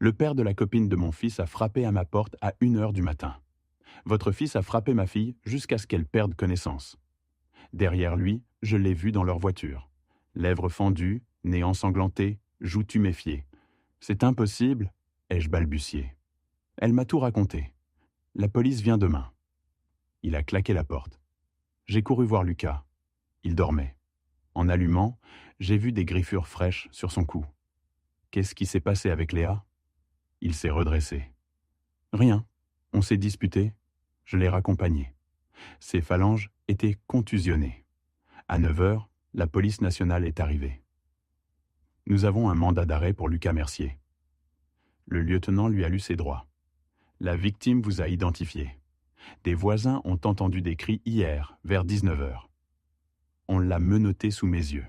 Le père de la copine de mon fils a frappé à ma porte à 1 heure du matin. Votre fils a frappé ma fille jusqu'à ce qu'elle perde connaissance. Derrière lui, je l'ai vu dans leur voiture. Lèvres fendues, nez ensanglanté, joues tuméfiées. C'est impossible, ai-je balbutié. Elle m'a tout raconté. La police vient demain. Il a claqué la porte. J'ai couru voir Lucas. Il dormait. En allumant, j'ai vu des griffures fraîches sur son cou. Qu'est-ce qui s'est passé avec Léa? Il s'est redressé. Rien. On s'est disputé. Je l'ai raccompagné. Ses phalanges étaient contusionnées. À 9 heures, la police nationale est arrivée. Nous avons un mandat d'arrêt pour Lucas Mercier. Le lieutenant lui a lu ses droits. La victime vous a identifié. Des voisins ont entendu des cris hier, vers 19 heures. On l'a menotté sous mes yeux.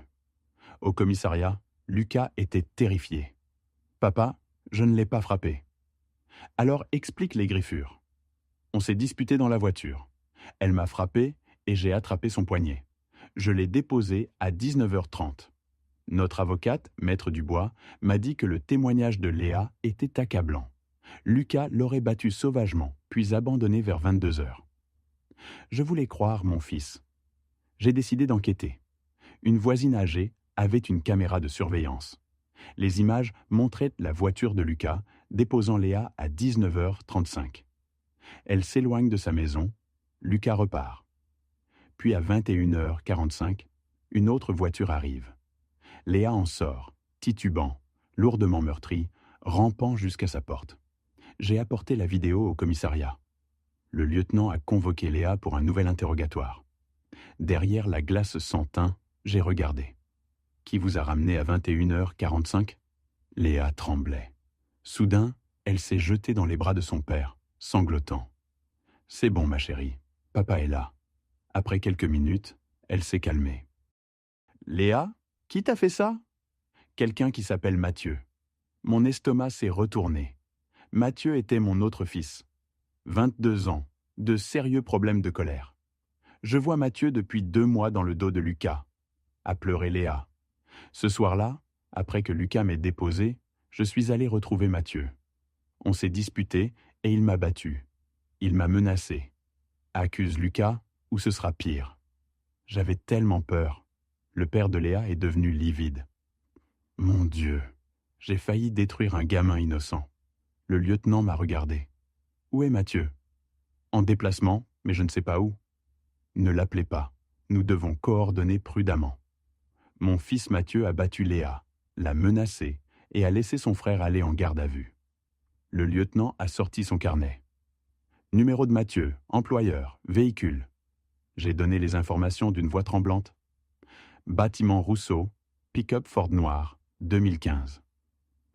Au commissariat, Lucas était terrifié. « Papa, je ne l'ai pas frappé. » Alors explique les griffures. On s'est disputé dans la voiture. Elle m'a frappé et j'ai attrapé son poignet. Je l'ai déposé à 19h30. Notre avocate, Maître Dubois, m'a dit que le témoignage de Léa était accablant. Lucas l'aurait battu sauvagement, puis abandonné vers 22 heures. Je voulais croire mon fils. J'ai décidé d'enquêter. Une voisine âgée avait une caméra de surveillance. Les images montraient la voiture de Lucas déposant Léa à 19h35. Elle s'éloigne de sa maison, Lucas repart. Puis à 21h45, une autre voiture arrive. Léa en sort, titubant, lourdement meurtri, rampant jusqu'à sa porte. J'ai apporté la vidéo au commissariat. Le lieutenant a convoqué Léa pour un nouvel interrogatoire. Derrière la glace sans teint, j'ai regardé. Qui vous a ramené à 21h45 ? Léa tremblait. Soudain, elle s'est jetée dans les bras de son père, sanglotant. « C'est bon, ma chérie, papa est là. » Après quelques minutes, elle s'est calmée. « Léa, qui t'a fait ça ?»« Quelqu'un qui s'appelle Mathieu. » Mon estomac s'est retourné. Mathieu était mon autre fils. 22 ans, de sérieux problèmes de colère. Je vois Mathieu depuis 2 mois dans le dos de Lucas, a pleuré Léa. Ce soir-là, après que Lucas m'ait déposé, je suis allé retrouver Mathieu. On s'est disputé et il m'a battu. Il m'a menacé. Accuse Lucas ou ce sera pire. J'avais tellement peur. Le père de Léa est devenu livide. Mon Dieu, j'ai failli détruire un gamin innocent. Le lieutenant m'a regardé. Où est Mathieu ? En déplacement, mais je ne sais pas où. Ne l'appelez pas. Nous devons coordonner prudemment. Mon fils Mathieu a battu Léa, l'a menacée et a laissé son frère aller en garde à vue. Le lieutenant a sorti son carnet. Numéro de Mathieu, employeur, véhicule. J'ai donné les informations d'une voix tremblante. Bâtiment Rousseau, pick-up Ford noir, 2015.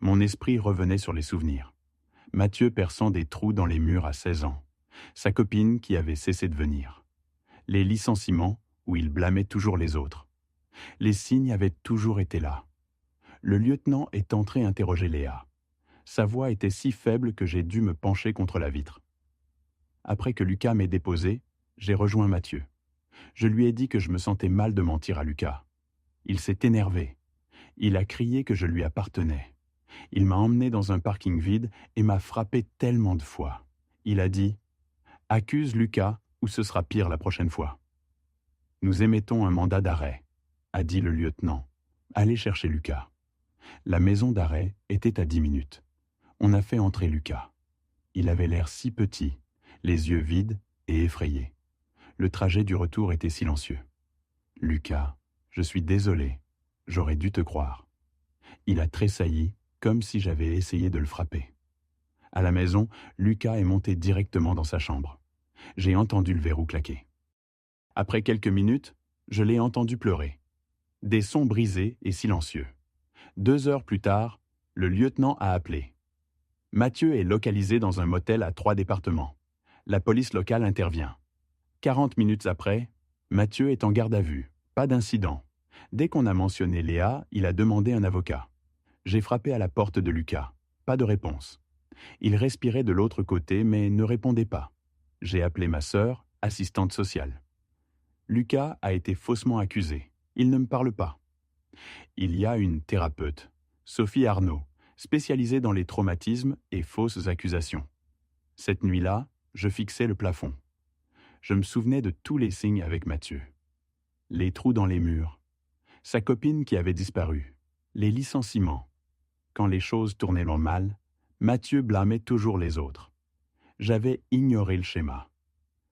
Mon esprit revenait sur les souvenirs. Mathieu perçant des trous dans les murs à 16 ans. Sa copine qui avait cessé de venir. Les licenciements où il blâmait toujours les autres. Les signes avaient toujours été là. Le lieutenant est entré interroger Léa. Sa voix était si faible que j'ai dû me pencher contre la vitre. Après que Lucas m'ait déposé, j'ai rejoint Mathieu. Je lui ai dit que je me sentais mal de mentir à Lucas. Il s'est énervé. Il a crié que je lui appartenais. Il m'a emmené dans un parking vide et m'a frappé tellement de fois. Il a dit « Accuse Lucas ou ce sera pire la prochaine fois. » Nous émettons un mandat d'arrêt, a dit le lieutenant. Allez chercher Lucas. La maison d'arrêt était à 10 minutes. On a fait entrer Lucas. Il avait l'air si petit, les yeux vides et effrayés. Le trajet du retour était silencieux. « Lucas, je suis désolé, j'aurais dû te croire. » Il a tressailli, comme si j'avais essayé de le frapper. À la maison, Lucas est monté directement dans sa chambre. J'ai entendu le verrou claquer. Après quelques minutes, je l'ai entendu pleurer. Des sons brisés et silencieux. 2 heures plus tard, le lieutenant a appelé. Mathieu est localisé dans un motel à 3 départements. La police locale intervient. 40 minutes après, Mathieu est en garde à vue. Pas d'incident. Dès qu'on a mentionné Léa, il a demandé un avocat. J'ai frappé à la porte de Lucas. Pas de réponse. Il respirait de l'autre côté, mais ne répondait pas. J'ai appelé ma sœur, assistante sociale. Lucas a été faussement accusé. Il ne me parle pas. Il y a une thérapeute, Sophie Arnaud, spécialisé dans les traumatismes et fausses accusations. Cette nuit-là, je fixais le plafond. Je me souvenais de tous les signes avec Mathieu. Les trous dans les murs, sa copine qui avait disparu, les licenciements. Quand les choses tournaient mal, Mathieu blâmait toujours les autres. J'avais ignoré le schéma.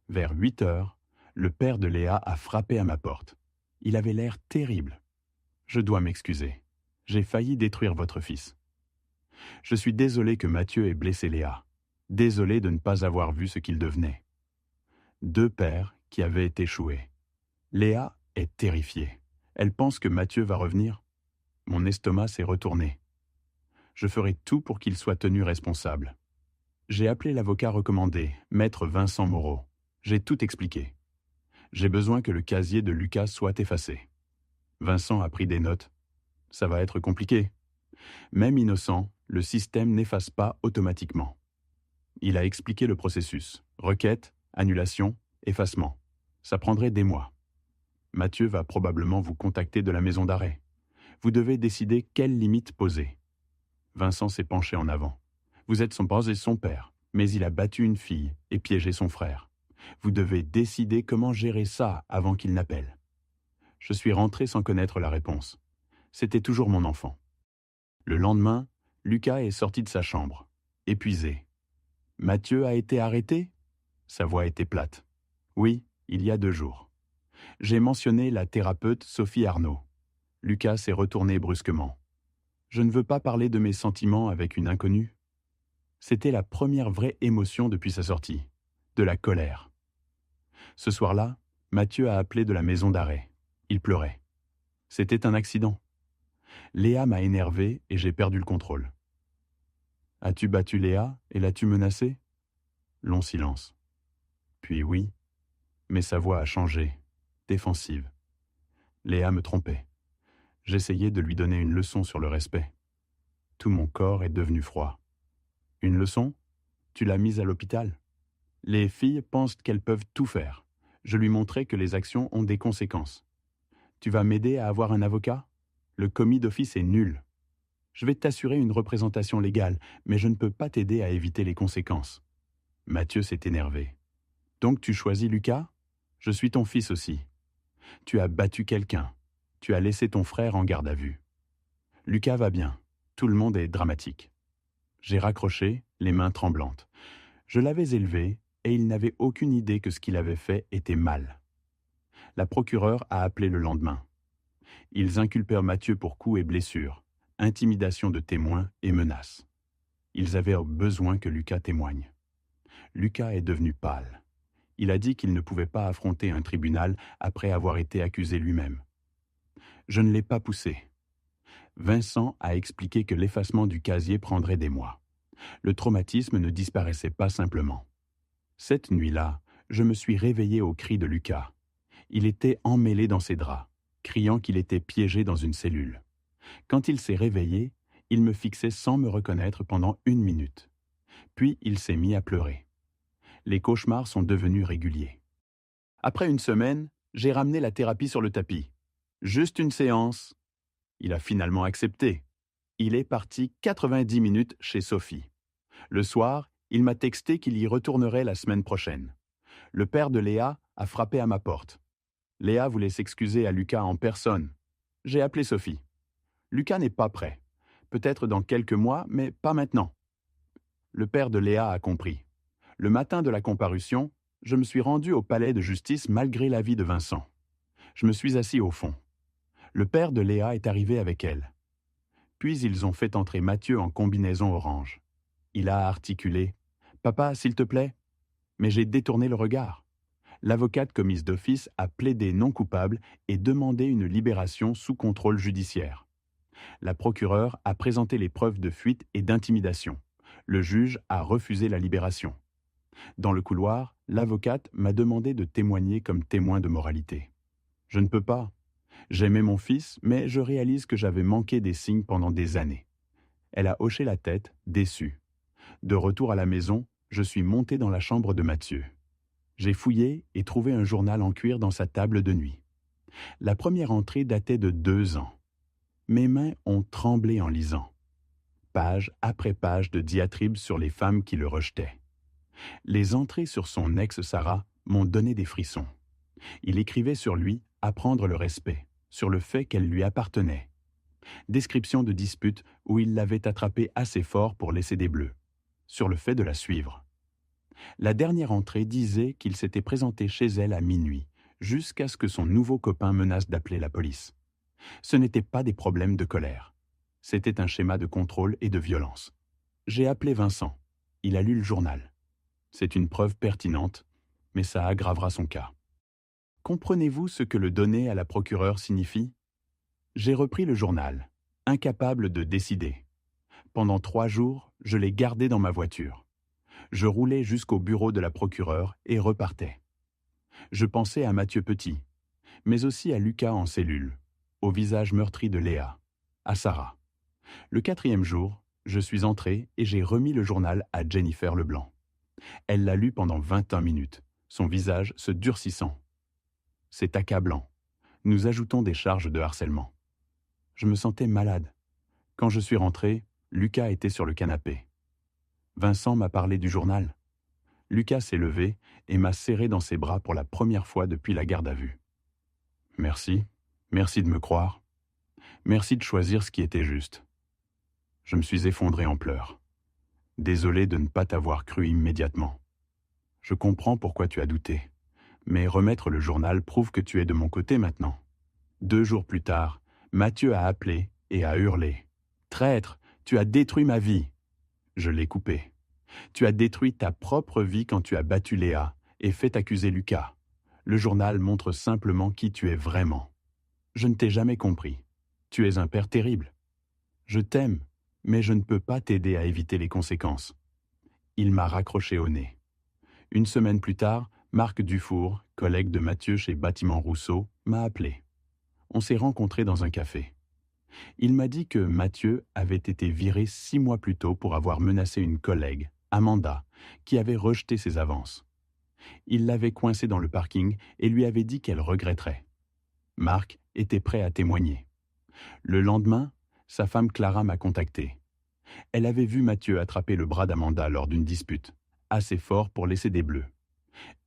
Vers 8 heures, le père de Léa a frappé à ma porte. Il avait l'air terrible. « Je dois m'excuser. J'ai failli détruire votre fils. Je suis désolé que Mathieu ait blessé Léa. Désolé de ne pas avoir vu ce qu'il devenait. » 2 pères qui avaient échoué. Léa est terrifiée. Elle pense que Mathieu va revenir. Mon estomac s'est retourné. Je ferai tout pour qu'il soit tenu responsable. J'ai appelé l'avocat recommandé, maître Vincent Moreau. J'ai tout expliqué. J'ai besoin que le casier de Lucas soit effacé. Vincent a pris des notes. Ça va être compliqué. Même innocent, le système n'efface pas automatiquement. Il a expliqué le processus. Requête, annulation, effacement. Ça prendrait des mois. Mathieu va probablement vous contacter de la maison d'arrêt. Vous devez décider quelles limites poser. Vincent s'est penché en avant. Vous êtes son père et son père, mais il a battu une fille et piégé son frère. Vous devez décider comment gérer ça avant qu'il n'appelle. Je suis rentré sans connaître la réponse. C'était toujours mon enfant. Le lendemain, Lucas est sorti de sa chambre, épuisé. « Mathieu a été arrêté ?» Sa voix était plate. « Oui, il y a 2 jours. » J'ai mentionné la thérapeute Sophie Arnaud. Lucas s'est retourné brusquement. Je ne veux pas parler de mes sentiments avec une inconnue. C'était la première vraie émotion depuis sa sortie, de la colère. Ce soir-là, Mathieu a appelé de la maison d'arrêt. Il pleurait. C'était un accident. Léa m'a énervé et j'ai perdu le contrôle. « As-tu battu Léa et l'as-tu menacée ?» Long silence. Puis oui, mais sa voix a changé, défensive. Léa me trompait. J'essayais de lui donner une leçon sur le respect. Tout mon corps est devenu froid. « Une leçon ? Tu l'as mise à l'hôpital ? » Les filles pensent qu'elles peuvent tout faire. Je lui montrais que les actions ont des conséquences. « Tu vas m'aider à avoir un avocat ? Le commis d'office est nul. Je vais t'assurer une représentation légale, mais je ne peux pas t'aider à éviter les conséquences. » Mathieu s'est énervé. « Donc tu choisis Lucas ? Je suis ton fils aussi. Tu as battu quelqu'un. Tu as laissé ton frère en garde à vue. Lucas va bien. Tout le monde est dramatique. » J'ai raccroché, les mains tremblantes. Je l'avais élevé et il n'avait aucune idée que ce qu'il avait fait était mal. La procureure a appelé le lendemain. Ils inculpèrent Mathieu pour coups et blessures, intimidation de témoins et menaces. Ils avaient besoin que Lucas témoigne. Lucas est devenu pâle. Il a dit qu'il ne pouvait pas affronter un tribunal après avoir été accusé lui-même. Je ne l'ai pas poussé. Vincent a expliqué que l'effacement du casier prendrait des mois. Le traumatisme ne disparaissait pas simplement. Cette nuit-là, je me suis réveillé au cri de Lucas. Il était emmêlé dans ses draps, criant qu'il était piégé dans une cellule. Quand il s'est réveillé, il me fixait sans me reconnaître pendant 1 minute. Puis il s'est mis à pleurer. Les cauchemars sont devenus réguliers. Après 1 semaine, j'ai ramené la thérapie sur le tapis. Juste une séance. Il a finalement accepté. Il est parti 90 minutes chez Sophie. Le soir, il m'a texté qu'il y retournerait la semaine prochaine. Le père de Léa a frappé à ma porte. Léa voulait s'excuser à Lucas en personne. J'ai appelé Sophie. Lucas n'est pas prêt. Peut-être dans quelques mois, mais pas maintenant. Le père de Léa a compris. Le matin de la comparution, je me suis rendu au palais de justice malgré l'avis de Vincent. Je me suis assis au fond. Le père de Léa est arrivé avec elle. Puis ils ont fait entrer Mathieu en combinaison orange. Il a articulé « Papa, s'il te plaît ?» Mais j'ai détourné le regard. L'avocate commise d'office a plaidé non coupable et demandé une libération sous contrôle judiciaire. La procureure a présenté les preuves de fuite et d'intimidation. Le juge a refusé la libération. Dans le couloir, l'avocate m'a demandé de témoigner comme témoin de moralité. Je ne peux pas. J'aimais mon fils, mais je réalise que j'avais manqué des signes pendant des années. Elle a hoché la tête, déçue. De retour à la maison, je suis monté dans la chambre de Mathieu. J'ai fouillé et trouvé un journal en cuir dans sa table de nuit. La première entrée datait de 2 ans. Mes mains ont tremblé en lisant. page après page de diatribes sur les femmes qui le rejetaient. Les entrées sur son ex-Sarah m'ont donné des frissons. Il écrivait sur lui apprendre le respect, sur le fait qu'elle lui appartenait. Description de dispute où il l'avait attrapée assez fort pour laisser des bleus, sur le fait de la suivre. La dernière entrée disait qu'il s'était présenté chez elle à minuit, jusqu'à ce que son nouveau copain menace d'appeler la police. Ce n'étaient pas des problèmes de colère. C'était un schéma de contrôle et de violence. J'ai appelé Vincent. Il a lu le journal. C'est une preuve pertinente, mais ça aggravera son cas. Comprenez-vous ce que le donner à la procureure signifie ? J'ai repris le journal, incapable de décider. Pendant 3 jours, je l'ai gardé dans ma voiture. Je roulais jusqu'au bureau de la procureure et repartais. Je pensais à Mathieu Petit, mais aussi à Lucas en cellule, au visage meurtri de Léa, à Sarah. Le 4e jour, je suis entré et j'ai remis le journal à Jennifer Leblanc. Elle l'a lu pendant 21 minutes, son visage se durcissant. C'est accablant. Nous ajoutons des charges de harcèlement. Je me sentais malade. Quand je suis rentré, Lucas était sur le canapé. Vincent m'a parlé du journal. Lucas s'est levé et m'a serré dans ses bras pour la première fois depuis la garde à vue. Merci, merci de me croire. Merci de choisir ce qui était juste. Je me suis effondré en pleurs. Désolé de ne pas t'avoir cru immédiatement. Je comprends pourquoi tu as douté. Mais remettre le journal prouve que tu es de mon côté maintenant. 2 jours plus tard, Mathieu a appelé et a hurlé. « Traître, tu as détruit ma vie !» Je l'ai coupé. Tu as détruit ta propre vie quand tu as battu Léa et fait accuser Lucas. Le journal montre simplement qui tu es vraiment. Je ne t'ai jamais compris. Tu es un père terrible. Je t'aime, mais je ne peux pas t'aider à éviter les conséquences. Il m'a raccroché au nez. 1 semaine plus tard, Marc Dufour, collègue de Mathieu chez Bâtiment Rousseau, m'a appelé. On s'est rencontrés dans un café. Il m'a dit que Mathieu avait été viré 6 mois plus tôt pour avoir menacé une collègue, Amanda, qui avait rejeté ses avances. Il l'avait coincée dans le parking et lui avait dit qu'elle regretterait. Marc était prêt à témoigner. Le lendemain, sa femme Clara m'a contacté. Elle avait vu Mathieu attraper le bras d'Amanda lors d'une dispute, assez fort pour laisser des bleus.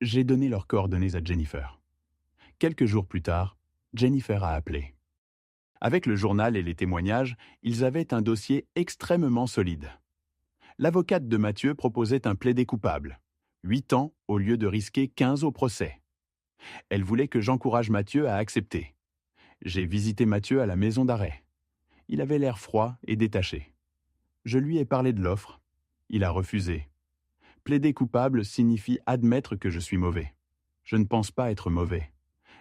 J'ai donné leurs coordonnées à Jennifer. Quelques jours plus tard, Jennifer a appelé. Avec le journal et les témoignages, ils avaient un dossier extrêmement solide. L'avocate de Mathieu proposait un plaidé coupable, 8 ans au lieu de risquer 15 au procès. Elle voulait que j'encourage Mathieu à accepter. J'ai visité Mathieu à la maison d'arrêt. Il avait l'air froid et détaché. Je lui ai parlé de l'offre. Il a refusé. Plaider coupable signifie admettre que je suis mauvais. Je ne pense pas être mauvais.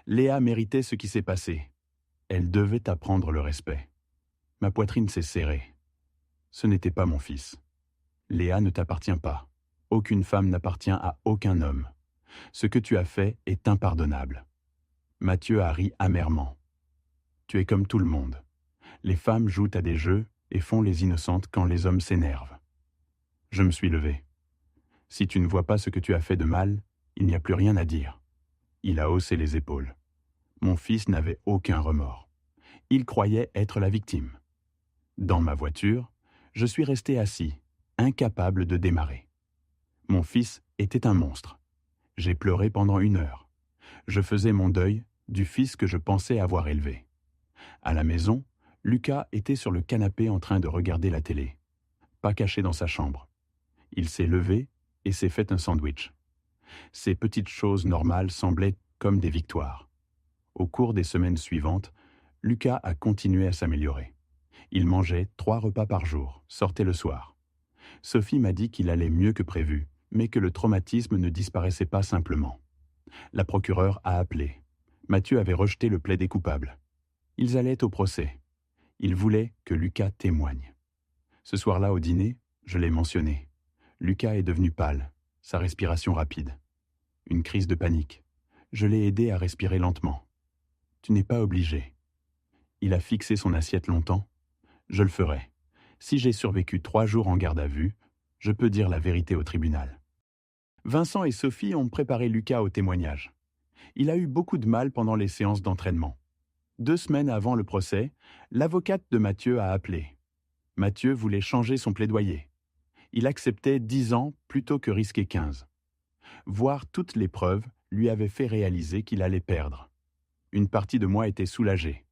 Léa méritait ce qui s'est passé. Elle devait apprendre le respect. Ma poitrine s'est serrée. Ce n'était pas mon fils. Léa ne t'appartient pas. Aucune femme n'appartient à aucun homme. Ce que tu as fait est impardonnable. Mathieu a ri amèrement. Tu es comme tout le monde. Les femmes jouent à des jeux et font les innocentes quand les hommes s'énervent. Je me suis levé. Si tu ne vois pas ce que tu as fait de mal, il n'y a plus rien à dire. Il a haussé les épaules. Mon fils n'avait aucun remords. Il croyait être la victime. Dans ma voiture, je suis resté assis, incapable de démarrer. Mon fils était un monstre. J'ai pleuré pendant 1 heure. Je faisais mon deuil du fils que je pensais avoir élevé. À la maison, Lucas était sur le canapé en train de regarder la télé, pas caché dans sa chambre. Il s'est levé et s'est fait un sandwich. Ces petites choses normales semblaient comme des victoires. Au cours des semaines suivantes, Lucas a continué à s'améliorer. Il mangeait 3 repas par jour, sortait le soir. Sophie m'a dit qu'il allait mieux que prévu, mais que le traumatisme ne disparaissait pas simplement. La procureure a appelé. Mathieu avait rejeté le plaidé coupable. Ils allaient au procès. Ils voulaient que Lucas témoigne. Ce soir-là au dîner, je l'ai mentionné. Lucas est devenu pâle, sa respiration rapide. Une crise de panique. Je l'ai aidé à respirer lentement. Tu n'es pas obligé. Il a fixé son assiette longtemps. Je le ferai. Si j'ai survécu 3 jours en garde à vue, je peux dire la vérité au tribunal. Vincent et Sophie ont préparé Lucas au témoignage. Il a eu beaucoup de mal pendant les séances d'entraînement. 2 semaines avant le procès, l'avocate de Mathieu a appelé. Mathieu voulait changer son plaidoyer. Il acceptait 10 ans plutôt que risquer 15. Voir toutes les preuves lui avait fait réaliser qu'il allait perdre. Une partie de moi était soulagée.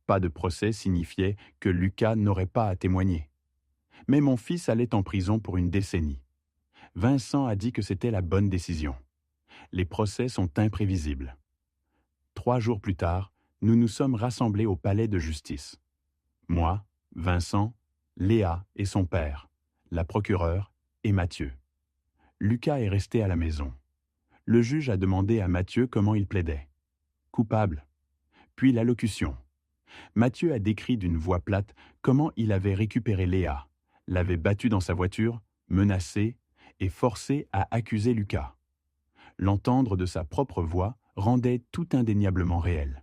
Pas de procès signifiait que Lucas n'aurait pas à témoigner. Mais mon fils allait en prison pour une décennie. Vincent a dit que c'était la bonne décision. Les procès sont imprévisibles. 3 jours plus tard, nous nous sommes rassemblés au palais de justice. Moi, Vincent, Léa et son père, la procureure et Mathieu. Lucas est resté à la maison. Le juge a demandé à Mathieu comment il plaidait. Coupable. Puis l'allocution. Mathieu a décrit d'une voix plate comment il avait récupéré Léa, l'avait battue dans sa voiture, menacée et forcé à accuser Lucas. L'entendre de sa propre voix rendait tout indéniablement réel.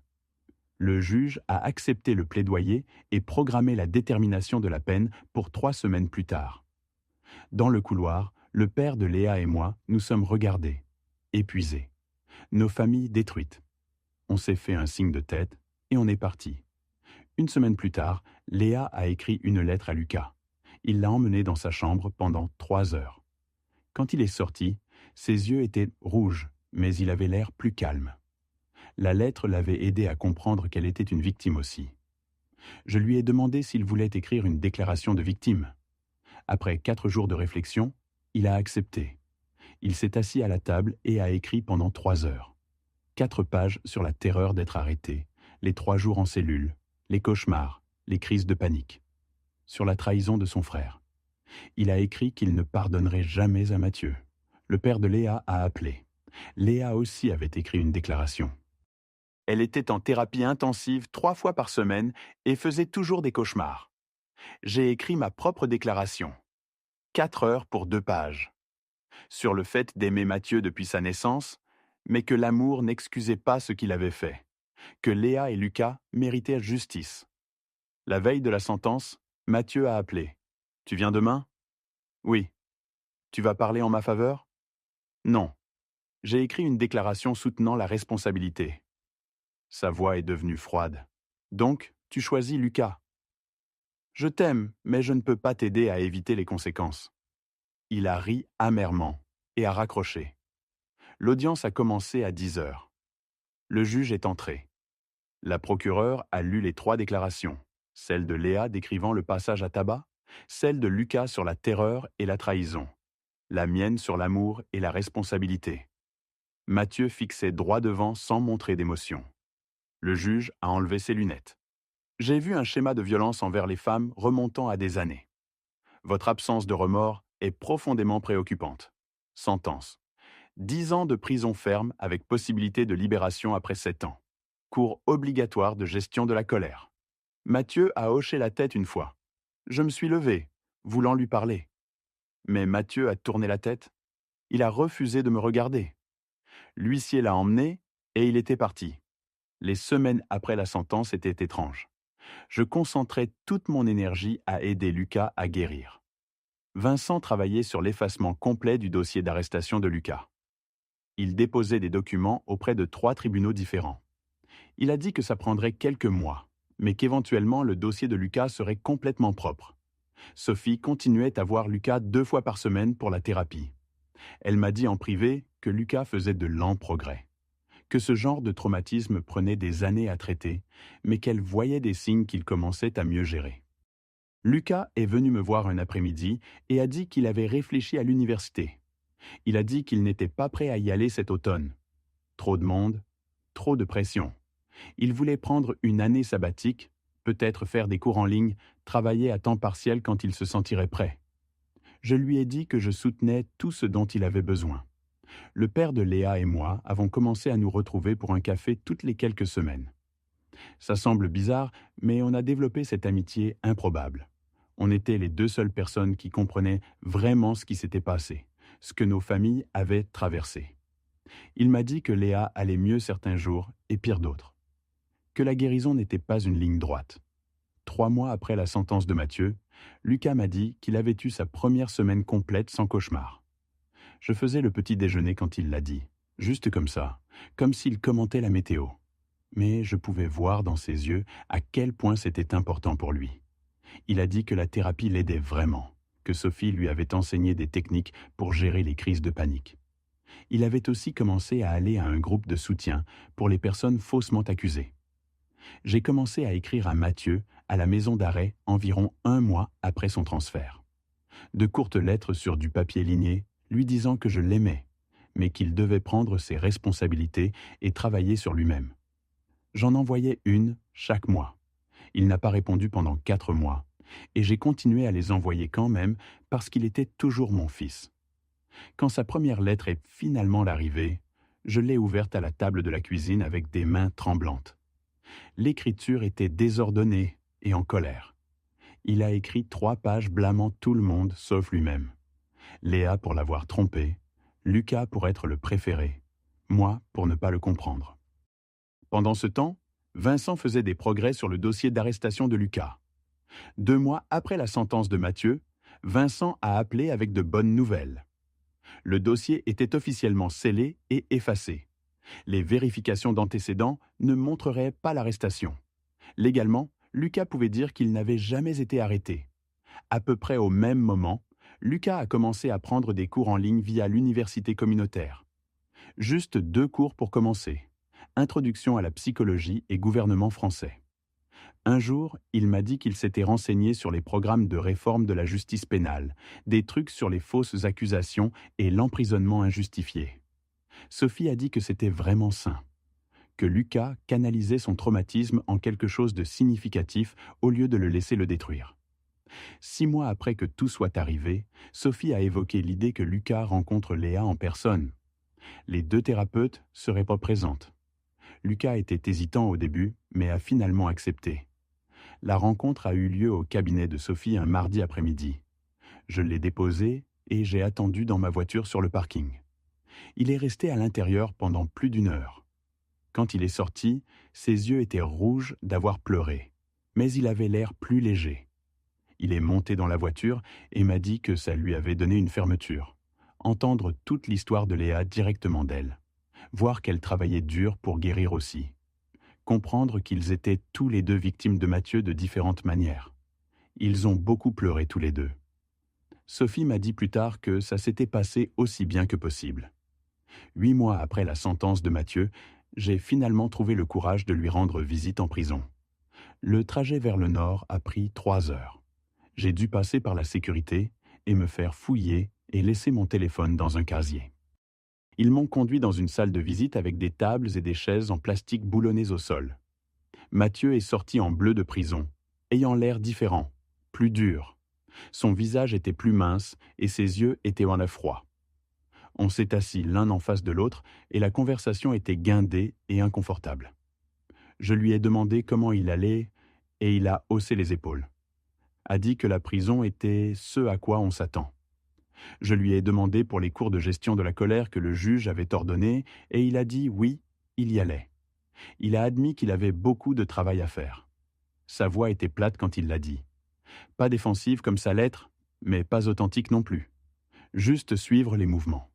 Le juge a accepté le plaidoyer et programmé la détermination de la peine pour 3 semaines plus tard. Dans le couloir, le père de Léa et moi nous sommes regardés, épuisés, nos familles détruites. On s'est fait un signe de tête et on est parti. 1 semaine plus tard, Léa a écrit une lettre à Lucas. Il l'a emmené dans sa chambre pendant 3 heures. Quand il est sorti, ses yeux étaient rouges, mais il avait l'air plus calme. La lettre l'avait aidé à comprendre qu'elle était une victime aussi. Je lui ai demandé s'il voulait écrire une déclaration de victime. Après 4 jours de réflexion, il a accepté. Il s'est assis à la table et a écrit pendant 3 heures. 4 pages sur la terreur d'être arrêté, les 3 jours en cellule, les cauchemars, les crises de panique. Sur la trahison de son frère. Il a écrit qu'il ne pardonnerait jamais à Mathieu. Le père de Léa a appelé. Léa aussi avait écrit une déclaration. Elle était en thérapie intensive 3 fois par semaine et faisait toujours des cauchemars. J'ai écrit ma propre déclaration. 4 heures pour 2 pages. Sur le fait d'aimer Mathieu depuis sa naissance, mais que l'amour n'excusait pas ce qu'il avait fait. Que Léa et Lucas méritaient justice. La veille de la sentence, Mathieu a appelé. « Tu viens demain ?»« Oui. »« Tu vas parler en ma faveur ?»« Non. » J'ai écrit une déclaration soutenant la responsabilité. Sa voix est devenue froide. « Donc, tu choisis Lucas. »« Je t'aime, mais je ne peux pas t'aider à éviter les conséquences. » Il a ri amèrement et a raccroché. L'audience a commencé à 10 heures. Le juge est entré. La procureure a lu les 3 déclarations, celle de Léa décrivant le passage à tabac, celle de Lucas sur la terreur et la trahison, la mienne sur l'amour et la responsabilité. Mathieu fixait droit devant sans montrer d'émotion. Le juge a enlevé ses lunettes. J'ai vu un schéma de violence envers les femmes remontant à des années. Votre absence de remords est profondément préoccupante. Sentence. 10 ans de prison ferme avec possibilité de libération après 7 ans. Cours obligatoire de gestion de la colère. Mathieu a hoché la tête une fois. Je me suis levé, voulant lui parler. Mais Mathieu a tourné la tête. Il a refusé de me regarder. L'huissier l'a emmené et il était parti. Les semaines après la sentence étaient étranges. Je concentrais toute mon énergie à aider Lucas à guérir. Vincent travaillait sur l'effacement complet du dossier d'arrestation de Lucas. Il déposait des documents auprès de 3 tribunaux différents. Il a dit que ça prendrait quelques mois, mais qu'éventuellement le dossier de Lucas serait complètement propre. Sophie continuait à voir Lucas 2 fois par semaine pour la thérapie. Elle m'a dit en privé que Lucas faisait de lents progrès, que ce genre de traumatisme prenait des années à traiter, mais qu'elle voyait des signes qu'il commençait à mieux gérer. Lucas est venu me voir un après-midi et a dit qu'il avait réfléchi à l'université. Il a dit qu'il n'était pas prêt à y aller cet automne. Trop de monde, trop de pression. Il voulait prendre une année sabbatique, peut-être faire des cours en ligne, travailler à temps partiel quand il se sentirait prêt. Je lui ai dit que je soutenais tout ce dont il avait besoin. Le père de Léa et moi avons commencé à nous retrouver pour un café toutes les quelques semaines. Ça semble bizarre, mais on a développé cette amitié improbable. On était les 2 seules personnes qui comprenaient vraiment ce qui s'était passé, ce que nos familles avaient traversé. Il m'a dit que Léa allait mieux certains jours et pire d'autres. Que la guérison n'était pas une ligne droite. 3 mois après la sentence de Mathieu, Lucas m'a dit qu'il avait eu sa première semaine complète sans cauchemar. Je faisais le petit déjeuner quand il l'a dit, juste comme ça, comme s'il commentait la météo. Mais je pouvais voir dans ses yeux à quel point c'était important pour lui. Il a dit que la thérapie l'aidait vraiment, que Sophie lui avait enseigné des techniques pour gérer les crises de panique. Il avait aussi commencé à aller à un groupe de soutien pour les personnes faussement accusées. J'ai commencé à écrire à Mathieu à la maison d'arrêt environ 1 mois après son transfert. De courtes lettres sur du papier ligné, lui disant que je l'aimais, mais qu'il devait prendre ses responsabilités et travailler sur lui-même. J'en envoyais une chaque mois. Il n'a pas répondu pendant 4 mois, et j'ai continué à les envoyer quand même parce qu'il était toujours mon fils. Quand sa première lettre est finalement arrivée, je l'ai ouverte à la table de la cuisine avec des mains tremblantes. L'écriture était désordonnée et en colère. Il a écrit 3 pages blâmant tout le monde sauf lui-même. Léa pour l'avoir trompé, Lucas pour être le préféré, moi pour ne pas le comprendre. Pendant ce temps, Vincent faisait des progrès sur le dossier d'arrestation de Lucas. 2 mois après la sentence de Mathieu, Vincent a appelé avec de bonnes nouvelles. Le dossier était officiellement scellé et effacé. Les vérifications d'antécédents ne montreraient pas l'arrestation. Légalement, Lucas pouvait dire qu'il n'avait jamais été arrêté. À peu près au même moment, Lucas a commencé à prendre des cours en ligne via l'université communautaire. Juste 2 cours pour commencer. Introduction à la psychologie et gouvernement français. Un jour, il m'a dit qu'il s'était renseigné sur les programmes de réforme de la justice pénale, des trucs sur les fausses accusations et l'emprisonnement injustifié. Sophie a dit que c'était vraiment sain, que Lucas canalisait son traumatisme en quelque chose de significatif au lieu de le laisser le détruire. 6 mois après que tout soit arrivé, Sophie a évoqué l'idée que Lucas rencontre Léa en personne. Les 2 thérapeutes seraient pas présentes. Lucas était hésitant au début, mais a finalement accepté. La rencontre a eu lieu au cabinet de Sophie un mardi après-midi. Je l'ai déposé et j'ai attendu dans ma voiture sur le parking. Il est resté à l'intérieur pendant plus d'1 heure. Quand il est sorti, ses yeux étaient rouges d'avoir pleuré, mais il avait l'air plus léger. Il est monté dans la voiture et m'a dit que ça lui avait donné une fermeture. Entendre toute l'histoire de Léa directement d'elle. Voir qu'elle travaillait dur pour guérir aussi. Comprendre qu'ils étaient tous les 2 victimes de Mathieu de différentes manières. Ils ont beaucoup pleuré tous les 2. Sophie m'a dit plus tard que ça s'était passé aussi bien que possible. 8 mois après la sentence de Mathieu, j'ai finalement trouvé le courage de lui rendre visite en prison. Le trajet vers le nord a pris 3 heures. J'ai dû passer par la sécurité et me faire fouiller et laisser mon téléphone dans un casier. Ils m'ont conduit dans une salle de visite avec des tables et des chaises en plastique boulonnées au sol. Mathieu est sorti en bleu de prison, ayant l'air différent, plus dur. Son visage était plus mince et ses yeux étaient en froid. On s'est assis l'un en face de l'autre et la conversation était guindée et inconfortable. Je lui ai demandé comment il allait et il a haussé les épaules. A dit que la prison était ce à quoi on s'attend. Je lui ai demandé pour les cours de gestion de la colère que le juge avait ordonnés et il a dit oui, il y allait. Il a admis qu'il avait beaucoup de travail à faire. Sa voix était plate quand il l'a dit. Pas défensive comme sa lettre, mais pas authentique non plus. Juste suivre les mouvements.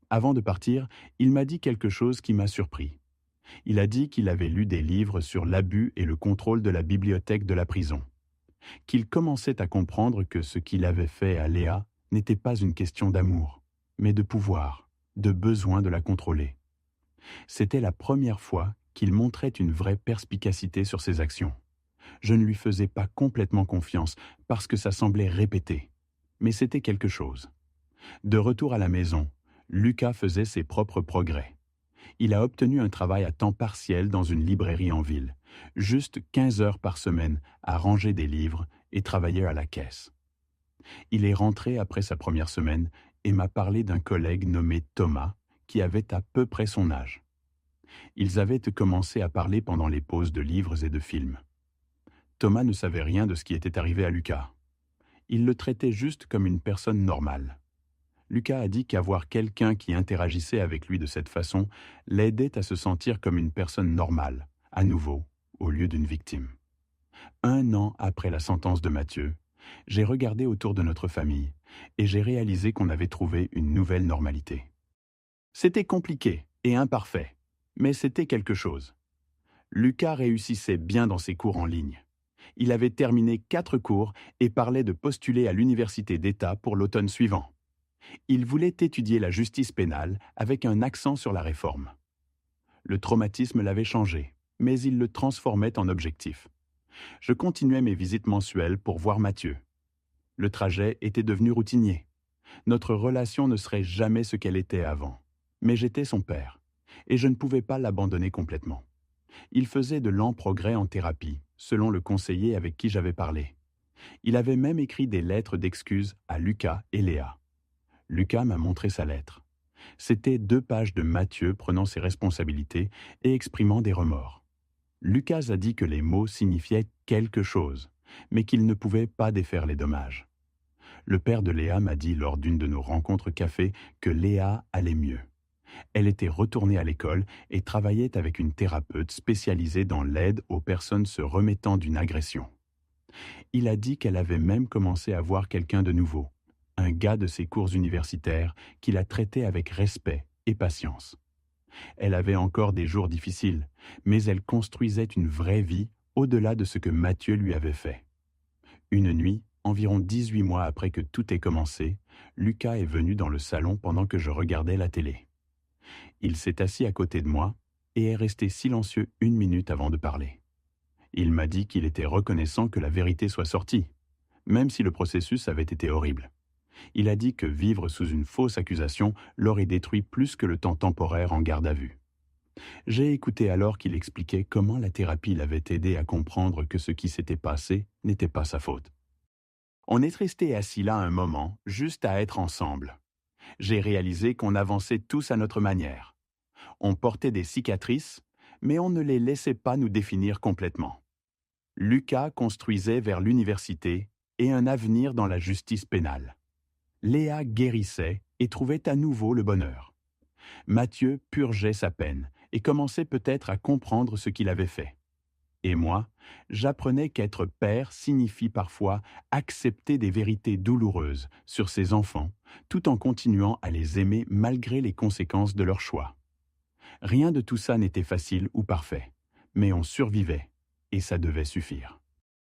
Avant de partir, il m'a dit quelque chose qui m'a surpris. Il a dit qu'il avait lu des livres sur l'abus et le contrôle de la bibliothèque de la prison. Qu'il commençait à comprendre que ce qu'il avait fait à Léa n'était pas une question d'amour, mais de pouvoir, de besoin de la contrôler. C'était la première fois qu'il montrait une vraie perspicacité sur ses actions. Je ne lui faisais pas complètement confiance parce que ça semblait répété, mais c'était quelque chose. De retour à la maison, Lucas faisait ses propres progrès. Il a obtenu un travail à temps partiel dans une librairie en ville, juste 15 heures par semaine à ranger des livres et travailler à la caisse. Il est rentré après sa première semaine et m'a parlé d'un collègue nommé Thomas qui avait à peu près son âge. Ils avaient commencé à parler pendant les pauses de livres et de films. Thomas ne savait rien de ce qui était arrivé à Lucas. Il le traitait juste comme une personne normale. Lucas a dit qu'avoir quelqu'un qui interagissait avec lui de cette façon l'aidait à se sentir comme une personne normale, à nouveau, au lieu d'une victime. 1 an après la sentence de Mathieu, j'ai regardé autour de notre famille et j'ai réalisé qu'on avait trouvé une nouvelle normalité. C'était compliqué et imparfait, mais c'était quelque chose. Lucas réussissait bien dans ses cours en ligne. Il avait terminé 4 cours et parlait de postuler à l'université d'État pour l'automne suivant. Il voulait étudier la justice pénale avec un accent sur la réforme. Le traumatisme l'avait changé, mais il le transformait en objectif. Je continuais mes visites mensuelles pour voir Mathieu. Le trajet était devenu routinier. Notre relation ne serait jamais ce qu'elle était avant. Mais j'étais son père, et je ne pouvais pas l'abandonner complètement. Il faisait de lents progrès en thérapie, selon le conseiller avec qui j'avais parlé. Il avait même écrit des lettres d'excuses à Lucas et Léa. Lucas m'a montré sa lettre. C'était 2 pages de Mathieu prenant ses responsabilités et exprimant des remords. Lucas a dit que les mots signifiaient quelque chose, mais qu'il ne pouvait pas défaire les dommages. Le père de Léa m'a dit lors d'une de nos rencontres café que Léa allait mieux. Elle était retournée à l'école et travaillait avec une thérapeute spécialisée dans l'aide aux personnes se remettant d'une agression. Il a dit qu'elle avait même commencé à voir quelqu'un de nouveau, un gars de ses cours universitaires qui la traitait avec respect et patience. Elle avait encore des jours difficiles, mais elle construisait une vraie vie au-delà de ce que Mathieu lui avait fait. Une nuit, environ 18 mois après que tout ait commencé, Lucas est venu dans le salon pendant que je regardais la télé. Il s'est assis à côté de moi et est resté silencieux 1 minute avant de parler. Il m'a dit qu'il était reconnaissant que la vérité soit sortie, même si le processus avait été horrible. Il a dit que vivre sous une fausse accusation l'aurait détruit plus que le temps temporaire en garde à vue. J'ai écouté alors qu'il expliquait comment la thérapie l'avait aidé à comprendre que ce qui s'était passé n'était pas sa faute. On est resté assis là un moment, juste à être ensemble. J'ai réalisé qu'on avançait tous à notre manière. On portait des cicatrices, mais on ne les laissait pas nous définir complètement. Lucas construisait vers l'université et un avenir dans la justice pénale. Léa guérissait et trouvait à nouveau le bonheur. Mathieu purgeait sa peine et commençait peut-être à comprendre ce qu'il avait fait. Et moi, j'apprenais qu'être père signifie parfois accepter des vérités douloureuses sur ses enfants, tout en continuant à les aimer malgré les conséquences de leurs choix. Rien de tout ça n'était facile ou parfait, mais on survivait, et ça devait suffire.